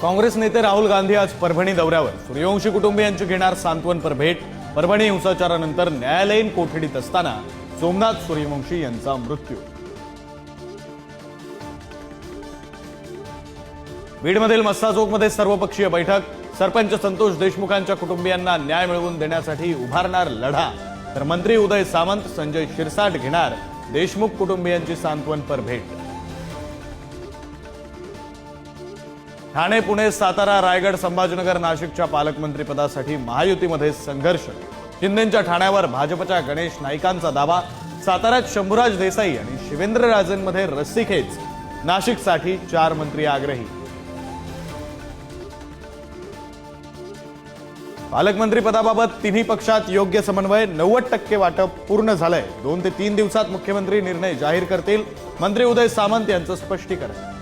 काँग्रेस नेते राहुल गांधी आज परभणी दौऱ्यावर सूर्यवंशी कुटुंबियांची घेणार सांत्वनपर भेट। परभणी हिंसाचारानंतर न्यायालयीन कोठडीत असताना सोमनाथ सूर्यवंशी यांचा मृत्यू। बीडमधील मस्सा चौकमध्ये सर्वपक्षीय बैठक। सरपंच संतोष देशमुखांच्या कुटुंबियांना न्याय मिळवून देण्यासाठी उभारणार लढा, तर मंत्री उदय सामंत संजय शिरसाट घेणार देशमुख कुटुंबियांची सांत्वनपर भेट। ठाणे, पुणे, सातारा, रायगड, संभाजीनगर, नाशिकच्या पालकमंत्रीपदासाठी महायुतीमध्ये संघर्ष। शिंदेंच्या ठाण्यावर भाजपच्या गणेश नाईकांचा दावा। साताऱ्यात शंभूराज देसाई आणि शिवेंद्रराजेंमध्ये रस्सीखेच। नाशिकसाठी 4 मंत्री आग्रही। पालकमंत्रीपदाबाबत तिन्ही पक्षात योग्य समन्वय, 90% वाटप पूर्ण झालंय। 2 ते 3 दिवसात मुख्यमंत्री निर्णय जाहीर करतील, मंत्री उदय सामंत यांचं स्पष्टीकरण।